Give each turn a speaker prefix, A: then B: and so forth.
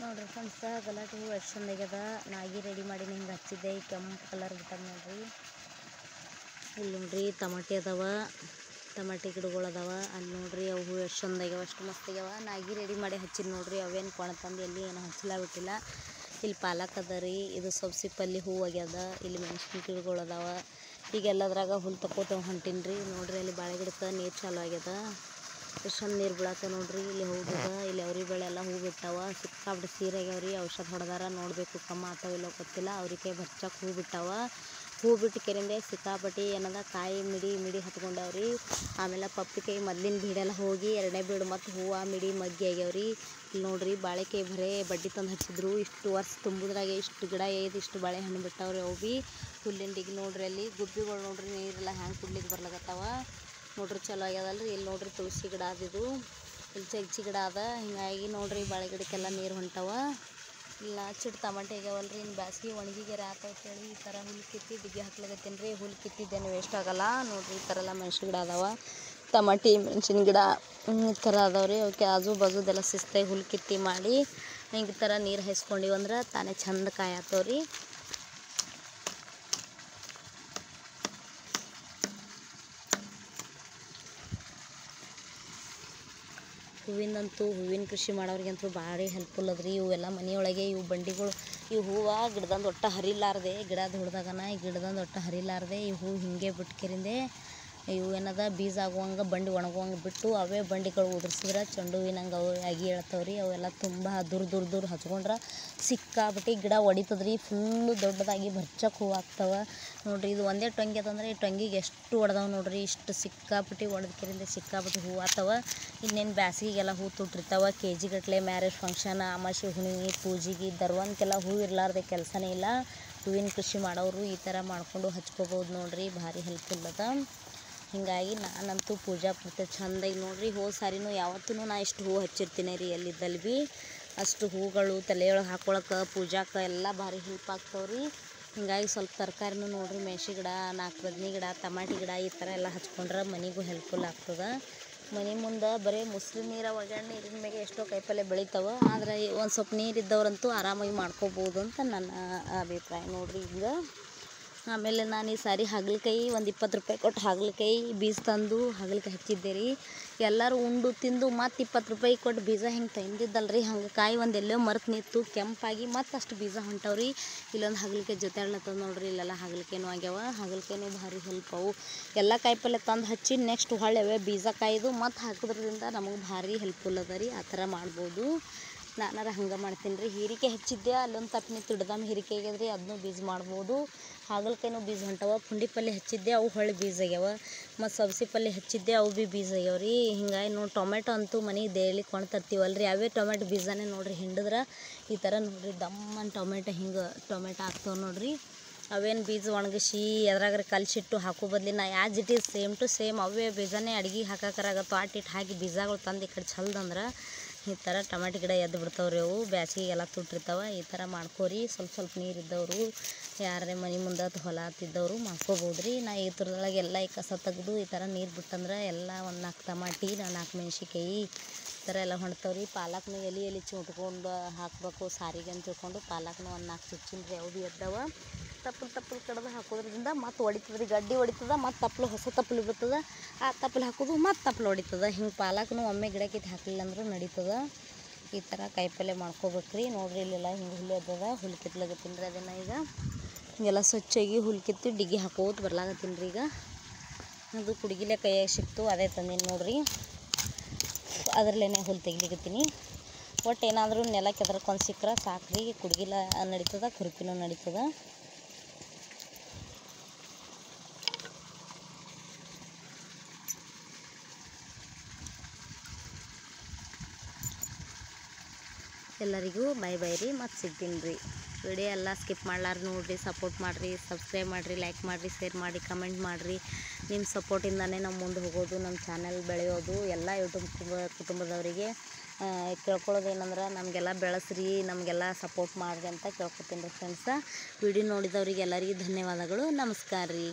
A: ನೋಡ್ರಿ ಫ್ರೆಂಡ್ಸ್, ಗಲಾಟೆ ಹೂವು ಎಷ್ಟು ಚಂದ ಆಗ್ಯದ. ನಾಗಿ ರೆಡಿ ಮಾಡಿ ಹಿಂಗೆ ಹಚ್ಚಿದ್ದೆ. ಕೆಂಪು ಕಲರ್ ಬಿಟ್ಟದ ನೋಡ್ರಿ. ಇಲ್ಲಿ ನೋಡ್ರಿ ಟಮಾಟಿ ಅದಾವ, ಟಮಾಟಿ ಗಿಡಗಳು ಅದಾವ. ಅಲ್ಲಿ ನೋಡ್ರಿ ಅವು ಹೂವು ಎಷ್ಟು ಚಂದ ಆಗ್ಯಾವ, ಅಷ್ಟು ಮಸ್ತ್ ಆಗ್ಯಾವ. ನಾಗಿ ರೆಡಿ ಮಾಡಿ ಹಚ್ಚಿದ್ ನೋಡ್ರಿ. ಅವೇನು ಕೊಣತಂದು ಎಲ್ಲಿ ಏನು ಹಚ್ಚಿಲ್ಲ ಬಿಟ್ಟಿಲ್ಲ. ಇಲ್ಲಿ ಪಾಲಕ್ ಅದ ರೀ, ಇದು ಸಬ್ಸಿ ಪಲ್ಲಿ ಹೂವು ಆಗ್ಯದ. ಇಲ್ಲಿ ಮೆಣಸಿನ ಗಿಡಗಳು ಅದಾವ. ಈಗ ಎಲ್ಲದ್ರಾಗ ಹುಲ್ ತಕೋತ ಹೊಂಟೀನಿ ರೀ. ನೋಡ್ರಿ ಅಲ್ಲಿ ಬಾಳೆ ಗಿಡಕ್ಕೆ ನೀರು ಚಾಲು ಆಗ್ಯದ. ಎಷ್ಟು ಚಂದ ನೀರು ಬೀಳತ್ತ ನೋಡ್ರಿ. ಇಲ್ಲಿ ಹೋಗ್ಯದ, ಇಲ್ಲಿ ಅವ್ರಿ ಬೆಳೆ ಎಲ್ಲ ಹೂ ಬಿಟ್ಟಾವ. ಸಿಕ್ಕಾಬಿಟ್ಟು ಸೀರೆ ಆಗ್ಯಾವ್ರಿ. ಔಷಧ ಹೊಡೆದಾರ, ನೋಡಬೇಕು ಕಮ್ಮ ಆತಾವ ಇಲ್ಲೋ ಗೊತ್ತಿಲ್ಲ. ಅವ್ರಿಗೆ ಬರ್ಚಕ್ಕೆ ಹೂ ಬಿಟ್ಟಾವ. ಹೂ ಬಿಟ್ಟು ಕೆರಿಂದ ಸಿಕ್ಕಾಪಟ್ಟಿ ಏನದ ಕಾಯಿ ಮಿಡಿ ಹತ್ಕೊಂಡವ್ರಿ. ಆಮೇಲೆ ಪಪ್ಪಿಕಾಯಿ ಮೊದ್ಲಿನ ಬೀಡೆಲ್ಲ ಹೋಗಿ ಎರಡನೇ ಬೀಡು ಮತ್ತು ಹೂವು ಮಿಡಿ ಮಗ್ಗಿ ಆಗ್ಯಾವ್ರಿ. ಇಲ್ಲಿ ನೋಡ್ರಿ ಬಾಳೆಕಾಯಿ ಬರೇ ಬಡ್ಡಿ ತಂದು ಹಚ್ಚಿದ್ರು. ಇಷ್ಟು ವರ್ಷ ತುಂಬುದ್ರಾಗೆ ಇಷ್ಟು ಗಿಡ ಏದು ಇಷ್ಟು ಬಾಳೆಹಣ್ಣು ಬಿಟ್ಟವ್ರಿ. ಅವು ಭೀ ಹುಲ್ಲಿಂಡಿಗೆ ನೋಡ್ರಿ. ಅಲ್ಲಿ ಗುಬ್ಬಿಗಳು ನೋಡ್ರಿ ನೀರೆಲ್ಲ ಹ್ಯಾಂಗೆ ಕುಡ್ಲಿಕ್ಕೆ ಬರ್ಲಾಗತ್ತಾವ ನೋಡ್ರಿ. ಚಲೋ ಆಗ್ಯದಲ್ರಿ. ಇಲ್ಲಿ ನೋಡ್ರಿ ತುಳಸಿ ಗಿಡ ಅದಿದು, ಇಲ್ಲಿ ಚಗ್ಚಿ ಗಿಡ ಅದ. ಹಿಂಗಾಗಿ ನೋಡ್ರಿ ಬಾಳೆ ಗಿಡಕ್ಕೆಲ್ಲ ನೀರು ಹೊಂಟಾವ. ಇಲ್ಲ ಚಿಟ್ಟು ಟಮಾಟೆ ಆಗ್ಯಾವಲ್ರಿ. ಇನ್ನು ಬ್ಯಾಸ್ಗೆ ಒಣಗಿಗೆರೆ ಆತಂತೇಳಿ ಈ ಥರ ಹುಲ್ ಕಿತ್ತಿ ಡಿಗ್ಗೆ ಹಾಕ್ಲಾಗತ್ತೀನಿ ರೀ. ಹುಲ್ ಕಿತ್ತಿದ್ದೇನು ವೇಸ್ಟ್ ಆಗಲ್ಲ ನೋಡ್ರಿ. ಈ ಥರ ಎಲ್ಲ ಮೆಣಸಿನ ಗಿಡ ಅದಾವ, ಟಮಾಟಿ ಮೆಣಸಿನ ಗಿಡ ಈ ಥರ ಅದಾವ್ರಿ. ಅವಕ್ಕೆ ಆಜು ಬಾಜುದೆಲ್ಲ ಶಿಸ್ತಾಗಿ ಹುಲ್ ಕಿತ್ತಿ ಮಾಡಿ ಹಿಂಗೆ ಈ ಥರ ನೀರು ಹಾಯಿಸ್ಕೊಂಡಿವಂದ್ರೆ ತಾನೇ ಚಂದ ಕಾಯಿ ಆತವ್ರಿ. ಹೂವಿನ ಕೃಷಿ ಮಾಡೋರಿಗಂತೂ ಭಾರಿ ಹೆಲ್ಪ್ಫುಲ್ ಅದ್ರಿ. ಇವೆಲ್ಲ ಮನೆಯೊಳಗೆ ಇವು ಬಂಡಿಗಳು, ಇವು ಹೂವು ಗಿಡದಂದು ಒಟ್ಟು ಹರಿಲಾರ್ದೆ, ಗಿಡದ ಹುಡ್ದಾಗನ ಈ ಗಿಡದಂದು ಒಟ್ಟು ಹರಿಲಾರ್ದೆ ಈ ಹೂವು ಹಿಂಗೆ ಬಿಟ್ಕೆರಿಂದೆ ಇವು ಏನದ ಬೀಜ ಆಗುವಂಗೆ ಬಂಡಿ ಒಣಗುವಂಗೆ ಬಿಟ್ಟು ಅವೇ ಬಂಡಿಗಳು ಉದುರ್ಸಿದ್ರೆ ಚೆಂಡು ಹೂವಿನಂಗೆ ಅವು ಆಗಿ ಹೇಳ್ತಾವ್ರಿ. ಅವೆಲ್ಲ ತುಂಬ ದೂರ ಹಚ್ಕೊಂಡ್ರೆ ಸಿಕ್ಕಾಬಿಟ್ಟು ಗಿಡ ಹೊಡಿತದ್ರಿ. ಫುಲ್ಲು ದೊಡ್ಡದಾಗಿ ಬರ್ಚಕ್ಕೆ ಹೂವು ಆಗ್ತಾವೆ ನೋಡ್ರಿ. ಇದು ಒಂದೇ ಟೊಂಗಿ ಅದಂದ್ರೆ ಈ ಟೊಂಗಿಗೆ ಎಷ್ಟು ಹೊಡೆದವ ನೋಡ್ರಿ. ಇಷ್ಟು ಸಿಕ್ಕಾಬಿಟ್ಟು ಹೊಡೆದಕ್ಕಿರಿಂದ ಸಿಕ್ಕಾಬಿಟ್ಟು ಹೂವು ಆಗ್ತಾವೆ. ಇನ್ನೇನು ಬ್ಯಾಸಿಗೆಲ್ಲ ಹೂ ತುಟ್ಟಿರ್ತಾವೆ KG ಗಟ್ಟಲೆ. ಮ್ಯಾರೇಜ್ ಫಂಕ್ಷನ್, ಅಮಾವಾಸ್ಯೆ ಹುಣ್ಣಿಮೆ ಪೂಜೆಗೆ ದರ್ವಂತೆಲ್ಲ ಹೂ ಇರಲಾರ್ದೆ ಕೆಲಸನೇ ಇಲ್ಲ. ಹೂವಿನ ಕೃಷಿ ಮಾಡೋರು ಈ ಥರ ಮಾಡಿಕೊಂಡು ಹಚ್ಕೋಬೋದು ನೋಡ್ರಿ. ಭಾರಿ ಹೆಲ್ಪ್ಫುಲ್ ಅದ. ಹೀಗಾಗಿ ನಾನಂತೂ ಪೂಜಾ ಪೂರ್ತಿ ಚೆಂದಾಗಿ ನೋಡ್ರಿ. ಹೋದ ಸಾರಿನೂ ಯಾವತ್ತೂ ನಾ ಇಷ್ಟು ಹೂವು ಹಚ್ಚಿರ್ತೀನಿ ರೀ. ಎಲ್ಲಿದ್ದಲ್ಲಿ ಭೀ ಅಷ್ಟು ಹೂಗಳು ತಲೆಯೊಳಗೆ ಹಾಕೊಳಕ್ಕೆ ಪೂಜಾಕ್ಕೆ ಎಲ್ಲ ಭಾರಿ ಹೆಲ್ಪ್ ಆಗ್ತಾವ್ರಿ. ಹೀಗಾಗಿ ಸ್ವಲ್ಪ ತರಕಾರಿನೂ ನೋಡ್ರಿ, ಮೆಣಸಿ ಗಿಡ, 4 ಬದನೆ ಗಿಡ, ಟಮಾಟಿ ಗಿಡ ಈ ಥರ ಎಲ್ಲ ಹಚ್ಕೊಂಡ್ರೆ ಮನೆಗೂ ಹೆಲ್ಪ್ಫುಲ್ ಆಗ್ತದೆ. ಮನೆ ಮುಂದೆ ಬರೀ ಮುಸ್ಲಿ ನೀರು ಒಗ್ಗರಣೆ ನೀರಿನ ಮೇಲೆ ಎಷ್ಟೋ ಕಾಯಿಪಲ್ಯ ಬೆಳಿತಾವೆ. ಆದರೆ ಒಂದು ಸ್ವಲ್ಪ ನೀರಿದ್ದವ್ರಂತೂ ಆರಾಮಾಗಿ ಮಾಡ್ಕೋಬೋದು ಅಂತ ನನ್ನ ಅಭಿಪ್ರಾಯ ನೋಡ್ರಿ. ಹಿಂಗೆ ಆಮೇಲೆ ನಾನು ಈ ಸಾರಿ ಹಾಗಲಕಾಯಿ ಒಂದು 20 ರೂಪಾಯಿ ಕೊಟ್ಟು ಹಾಗಲಕಾಯಿ ಬೀಜ ತಂದು ಹಾಗಲಕಾಯಿ ಹಚ್ಚಿದ್ದೆ ರೀ. ಎಲ್ಲರೂ ಉಂಡು ತಿಂದು ಮತ್ತು 20 ರೂಪಾಯಿ ಕೊಟ್ಟು ಬೀಜ ಹಿಂಗೆ ತಂದಿದ್ದಲ್ರಿ. ಹಂಗೆ ಕಾಯಿ ಒಂದು ಎಲ್ಲೋ ಮರೆತು ನಿಂತು ಕೆಂಪಾಗಿ ಮತ್ತು ಅಷ್ಟು ಬೀಜ ಹೊಂಟವ್ರಿ. ಇಲ್ಲೊಂದು ಹಾಗಲಕಾಯಿ ಜೊತೆ ಆಡ್ಲತ್ತದ ನೋಡ್ರಿ. ಇಲ್ಲೆಲ್ಲ ಹಾಗಲಕಾಯಿನೂ ಆಗ್ಯಾವ. ಹಾಗಲಕಾಯಿನೂ ಭಾರಿ ಹೆಲ್ಪ್ ಅವು. ಎಲ್ಲ ಕಾಯಿಪಲ್ಯ ತಂದು ಹಚ್ಚಿ ನೆಕ್ಸ್ಟ್ ಹೊಳ್ಳೆವೆ ಬೀಜ ಕಾಯ್ದು ಮತ್ತು ಹಾಕೋದ್ರಿಂದ ನಮಗೆ ಭಾರಿ ಹೆಲ್ಪ್ಫುಲ್ ಅದ ರೀ. ಆ ಥರ ಮಾಡ್ಬೋದು. ನಾನಾರ ಹಂಗೆ ಮಾಡ್ತೀನಿ ರೀ. ಹೀರಿಕಾಯಿ ಹಚ್ಚಿದ್ದೆ, ಅಲ್ಲೊಂದು ತಪ್ಪನಿ ತಿಡ್ದಮ್ಮ ಹೀರಿಕಾಯಿ ಆಗ್ಯದ್ರಿ. ಅದನ್ನೂ ಬೀಜ ಮಾಡ್ಬೋದು. ಹಾಗಲಕಾಯಿನೂ ಬೀಜ ಹೊಂಟವ. ಪುಂಡಿ ಪಲ್ಯ ಹಚ್ಚಿದ್ದೆ, ಅವು ಹೊಳ್ಳಿ ಬೀಜ ಆಗ್ಯಾವ. ಮತ್ತು ಸಬ್ಸಿ ಪಲ್ಯ ಹಚ್ಚಿದ್ದೆ, ಅವು ಭೀ ಬೀಜ ಆಗ್ಯಾವ ರೀ. ಹಿಂಗಾಗಿ ನೋಡಿ ಟೊಮೆಟೊ ಅಂತೂ ಮನೆಗೆ ಡೈಲಿ ಕೊಂಡು ತರ್ತೀವಲ್ರಿ. ಅವೇ ಟೊಮೆಟೊ ಬೀಜನೇ ನೋಡ್ರಿ. ಹಿಂಡಿದ್ರೆ ಈ ಥರ ನೋಡ್ರಿ ದಮ್ಮನ ಟೊಮೆಟೊ ಹಿಂಗೆ ಟೊಮೆಟೊ ಆಗ್ತಾವೆ ನೋಡ್ರಿ. ಅವೇನು ಬೀಜ ಒಣಗಿಸಿ ಎದ್ರಾಗ್ರೆ ಕಲಸಿಟ್ಟು ಹಾಕೋ ಬದಲಿ ನಾ as it is same to same ಅವೇ ಬೀಜನೇ ಅಡ್ಗೆ ಹಾಕಾಕರಾಗತ್ತೋ ಆಟಿಟ್ಟು ಹಾಕಿ ಬೀಜಗಳು ತಂದು ಈ ಕಡೆ ಚಲ್ದಂದ್ರೆ ಈ ಥರ ಟೊಮೆಟೊ ಗಿಡ ಎದ್ದು ಬಿಡ್ತಾವ್ರಿ. ಅವು ಬ್ಯಾಸಿಗೆಲ್ಲ ತುಟ್ಟಿರ್ತಾವೆ. ಈ ಥರ ಮಾಡ್ಕೋರಿ. ಸ್ವಲ್ಪ ನೀರಿದ್ದವರು, ಯಾರೇ ಮನೆ ಮುಂದೆ ಹೊಲ ಹತ್ತಿದ್ದವರು ಮಾಡ್ಕೋಬೋದು ರೀ. ನಾ ಈ ಥರದೊಳಗೆ ಎಲ್ಲ ಈ ಕಸ ತೆಗೆದು ಈ ಥರ ನೀರು ಬಿಟ್ಟಂದ್ರೆ ಎಲ್ಲ ಒಂದು 4 ಟಮಾಟಿ, 4 ಮೆಣಸಿನ್ಕಾಯಿ ಈ ಥರ ಎಲ್ಲ ಹೊಣ್ತಾವ್ರಿ. ಪಾಲಕ್ನು ಎಲೆ ಚುಟ್ಕೊಂಡು ಹಾಕಬೇಕು ಸಾರಿಗೆ ಅಂತ ತಿಳ್ಕೊಂಡು ಪಾಲಕ್ನು ಒಂದು 4 ಚುಚ್ಚಿನ್ರಿ. ಅವು ಭೀ ಎದ್ದವ. ತಪ್ಪಲು ಕಡ್ದು ಹಾಕೋದ್ರಿಂದ ಮತ್ತು ಹೊಡಿತದೆ ರೀ. ಗಡ್ಡಿ ಹೊಡಿತದ, ಮತ್ತು ತಪ್ಪಲು ಹೊಸ ತಪ್ಪಲು ಬರ್ತದೆ. ಆ ತಪ್ಪಲು ಹಾಕೋದು ಮತ್ತು ತಪ್ಪಲು ಹೊಡಿತದೆ. ಹಿಂಗೆ ಪಾಲಕ್ನು ಒಮ್ಮೆ ಗಿಡ ಕಿತ್ತು ಹಾಕಲಿಲ್ಲ ಅಂದ್ರೂ ನಡೀತದೆ. ಈ ಥರ ಕಾಯಿಪಲ್ಯ ಮಾಡ್ಕೋಬೇಕ್ರಿ ನೋಡ್ರಿ. ಇಲ್ಲೆಲ್ಲ ಹಿಂಗೆ ಹುಲ್ಲು ಎದ್ದದ, ಹುಲ್ಲು ಕಿತ್ಲಾಗತ್ತೀನಿ ರೀ. ಅದನ್ನು ಈಗ ಹಿಂಗೆಲ್ಲ ಸ್ವಚ್ಛಾಗಿ ಹುಲ್ಲು ಕಿತ್ತು ಡಿಗ್ಗಿ ಹಾಕೋದು ಬರ್ಲಾಗತ್ತೀನಿ ರೀ. ಈಗ ಅದು ಕುಡ್ಗಿಲೆ ಕೈಯಾಗ ಸಿಕ್ತು, ಅದೇ ತಂದೀನಿ ನೋಡ್ರಿ. ಅದರಲ್ಲೇ ಹುಲ್ಲು ತೆಗಿಲಿಕತ್ತೀನಿ. ಒಟ್ಟು ಏನಾದರೂ ನೆಲ ಕೆದರ್ಕೊಂಡು ಸಿಕ್ಕರೆ ಸಾಕ್ರಿ. ಕುಡ್ಗಿಲ ನಡೀತದ, ಕುರುಪಿನೂ ನಡೀತದ. ಎಲ್ಲರಿಗೂ ಬೈ ರೀ. ಮತ್ತು ಸಿಗ್ತೀನಿ ರೀ. ವಿಡಿಯೋ ಎಲ್ಲ ಸ್ಕಿಪ್ ಮಾಡ್ಲಾರ್ದು ನೋಡಿರಿ, ಸಪೋರ್ಟ್ ಮಾಡಿರಿ, ಸಬ್ಸ್ಕ್ರೈಬ್ ಮಾಡಿರಿ, ಲೈಕ್ ಮಾಡಿರಿ, ಶೇರ್ ಮಾಡಿ, ಕಮೆಂಟ್ ಮಾಡಿರಿ. ನಿಮ್ಮ ಸಪೋರ್ಟಿಂದನೇ ನಾವು ಮುಂದೆ ಹೋಗೋದು, ನಮ್ಮ ಚಾನೆಲ್ ಬೆಳೆಯೋದು. ಎಲ್ಲ ಯೂಟ್ಯೂಬ್ ಕುಟುಂಬದವರಿಗೆ ಕೇಳ್ಕೊಳ್ಳೋದು ಏನಂದ್ರೆ ನಮಗೆಲ್ಲ ಬೆಳೆಸ್ರಿ, ನಮಗೆಲ್ಲ ಸಪೋರ್ಟ್ ಮಾಡಿರಿ ಅಂತ ಕೇಳ್ಕೊತೀನಿ ರೀ ಫ್ರೆಂಡ್ಸ. ವಿಡಿಯೋ ನೋಡಿದವ್ರಿಗೆ ಎಲ್ಲರಿಗೂ ಧನ್ಯವಾದಗಳು. ನಮಸ್ಕಾರ ರೀ.